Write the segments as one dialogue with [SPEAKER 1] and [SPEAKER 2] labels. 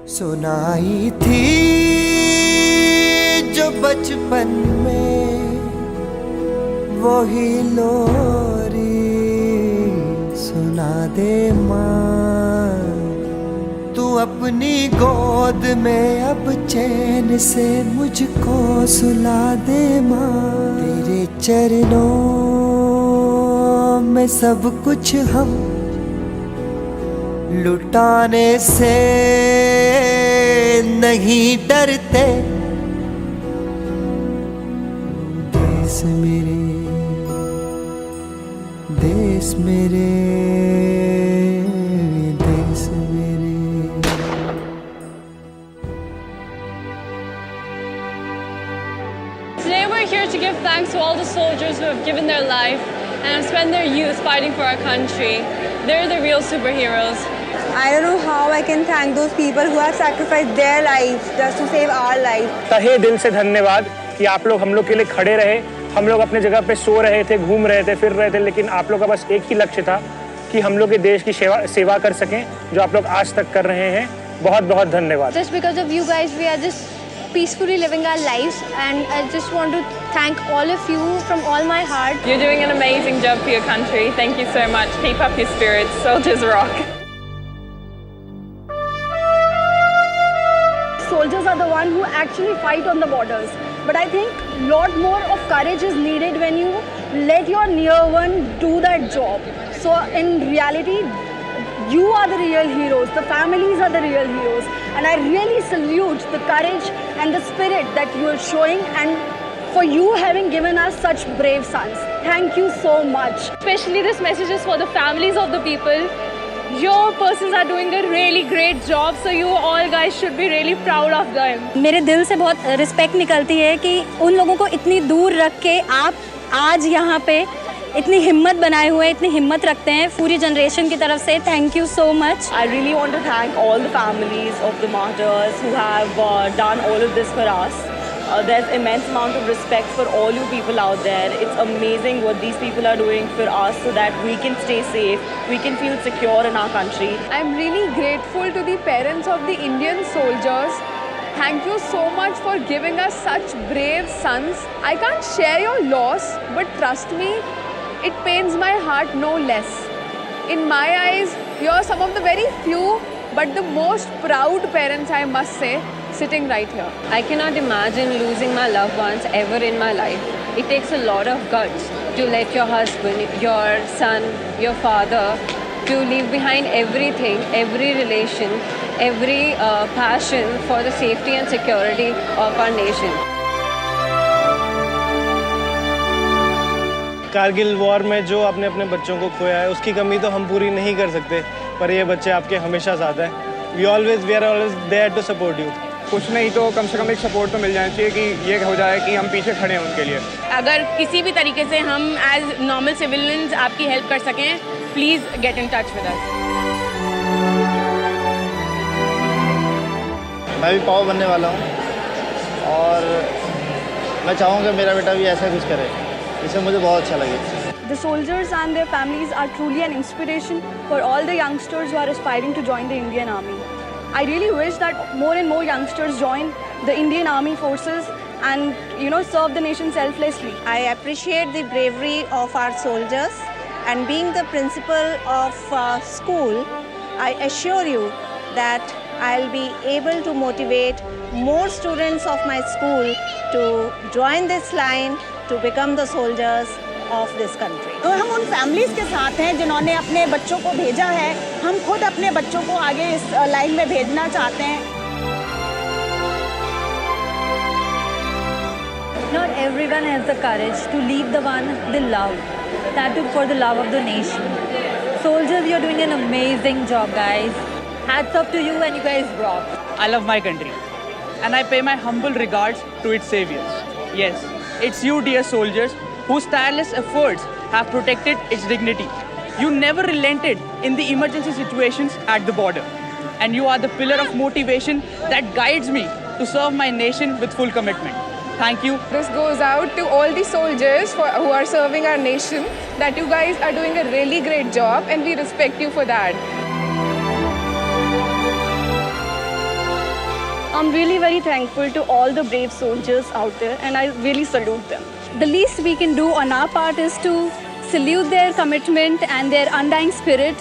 [SPEAKER 1] सुनाई थी जो बचपन में वही लोरी सुना दे माँ, तू अपनी गोद में अब चैन से मुझको सुला दे माँ। तेरे चरणों में सब कुछ हम लुटाने से नहीं डरते। देश मेरे, देश मेरे, देश मेरे।
[SPEAKER 2] Today we're here to give thanks to all the soldiers who have given their life and have spent their youth fighting for our country. They're the real superheroes.
[SPEAKER 3] I don't know how I can thank those people who have sacrificed their lives just to save our lives.
[SPEAKER 4] तहे दिल से धन्यवाद कि आप लोग हम लोग के लिए खड़े रहे। हम लोग अपने जगह पे सो रहे थे, घूम रहे थे, फिर रहे थे, लेकिन आप लोग का बस एक ही लक्ष्य था कि हम लोग के देश की सेवा कर सकें, जो आप लोग आज तक कर रहे हैं। बहुत बहुत धन्यवाद।
[SPEAKER 5] Just because of you guys, we are just peacefully living our lives, and I just want to thank all of you from all my heart.
[SPEAKER 2] You're doing an amazing job for your country. Thank you so much. Keep up your spirits. Soldiers rock.
[SPEAKER 6] Soldiers are the one who actually fight on the borders. But I think a lot more of courage is needed when you let your near one do that job. So in reality, you are the real heroes. The families are the real heroes. And I really salute the courage and the spirit that you are showing, and for you having given us such brave sons. Thank you so much.
[SPEAKER 2] Especially this message is for the families of the people. Your persons are doing a really great job, so you all guys should be really proud of them.
[SPEAKER 6] मेरे दिल से बहुत respect निकलती है कि उन लोगों को इतनी दूर रख के आप आज यहाँ पे इतनी हिम्मत बनाए हुए, इतनी हिम्मत रखते हैं पूरी जनरेशन की तरफ से। Thank you so much.
[SPEAKER 3] I really want to thank all the families of the martyrs who have done all of this for us. There's immense amount of respect for all you people out there. It's amazing what these people are doing for us so that we can stay safe, we can feel secure in our country.
[SPEAKER 2] I'm really grateful to the parents of the Indian soldiers. Thank you so much for giving us such brave sons. I can't share your loss, but trust me, it pains my heart no less. In my eyes, you're some of the very few, but the most proud parents, I must say, sitting right here. I cannot imagine losing my loved ones ever in my life. It takes a lot of guts to let your husband, your son, your father, to leave behind everything, every relation, every passion for the safety and security of our nation.
[SPEAKER 4] Kargil war में जो आपने अपने बच्चों को खोया है, उसकी कमी तो हम पूरी नहीं कर सकते, पर ये बच्चे आपके हमेशा साथ हैं। We are always there to support you.
[SPEAKER 7] कुछ नहीं तो कम से कम एक सपोर्ट तो मिल जाना चाहिए कि ये हो जाए कि हम पीछे खड़े हैं उनके लिए।
[SPEAKER 8] अगर किसी भी तरीके से हम एज नॉर्मल सिविलियंस आपकी हेल्प कर सकें, please get in touch with us.
[SPEAKER 9] मैं भी पाव बनने वाला हूँ और मैं चाहूँगा मेरा बेटा भी ऐसा कुछ करे, इससे मुझे बहुत अच्छा लगे।
[SPEAKER 6] The soldiers and their families are truly an inspiration for all the youngsters who are aspiring to join the Indian Army. I really wish that more and more youngsters join the Indian Army forces and, serve the nation selflessly.
[SPEAKER 3] I appreciate the bravery of our soldiers, and being the principal of school, I assure you that I'll be able to motivate more students of my school to join this line to become the soldiers of this country.
[SPEAKER 6] तो हम उन families के साथ हैं जिन्होंने अपने बच्चों को भेजा है। हम खुद अपने बच्चों को आगे इस लाइन में भेजना चाहते हैं।
[SPEAKER 5] Not everyone has the courage to leave the one they love, that too for the love of the nation. Soldiers, you're doing an amazing job, guys. Hats off to you, and you guys rock.
[SPEAKER 10] I love my country, and I pay my humble regards to its saviors. Yes, it's you, dear soldiers, whose tireless efforts have protected its dignity. You never relented in the emergency situations at the border, and you are the pillar of motivation that guides me to serve my nation with full commitment. Thank you.
[SPEAKER 2] This goes out to all the soldiers who are serving our nation, that you guys are doing a really great job and we respect you for that.
[SPEAKER 6] I'm really very thankful to all the brave soldiers out there, and I really salute them. The least we can do on our part is to salute their commitment and their undying spirit,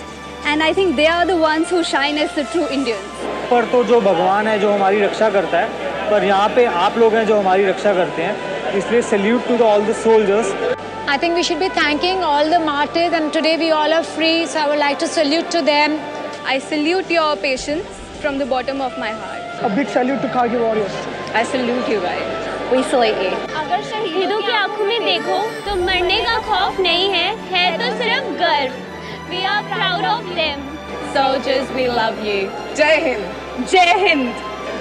[SPEAKER 6] and I think they are the ones who shine as the true Indians.
[SPEAKER 11] पर तो जो भगवान है जो हमारी रक्षा करता है, पर यहाँ पे आप लोग हैं जो हमारी रक्षा करते हैं, इसलिए salute to all the soldiers.
[SPEAKER 5] I think we should be thanking all the martyrs, and today we all are free, so I would like to salute to them.
[SPEAKER 2] I salute your patience from the bottom of my heart.
[SPEAKER 6] A big salute to Kargil warriors.
[SPEAKER 2] I salute you guys.
[SPEAKER 5] We salute you.
[SPEAKER 6] अगर
[SPEAKER 12] शहीदों की आंखों में देखो तो मरने का खौफ नहीं है तो सिर्फ गर्व. We are proud of them.
[SPEAKER 2] Soldiers, we love you. Jai Hind. Jai Hind.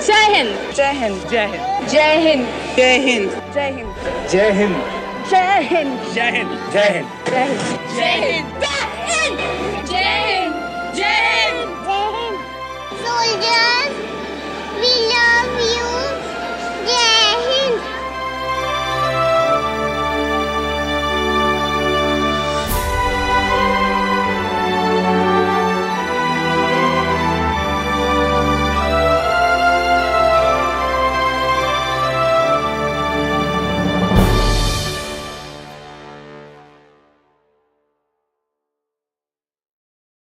[SPEAKER 2] Jai Hind. Jai Hind.
[SPEAKER 10] Jai Hind.
[SPEAKER 2] Jai Hind.
[SPEAKER 10] Jai Hind.
[SPEAKER 2] Jai Hind.
[SPEAKER 11] जय Hind.
[SPEAKER 6] Jai Hind.
[SPEAKER 10] Jai Hind.
[SPEAKER 11] जय Hind.
[SPEAKER 2] Jai Hind.
[SPEAKER 12] Jai Hind. Jai Hind. Jai Hind. Jai Hind. Soldiers.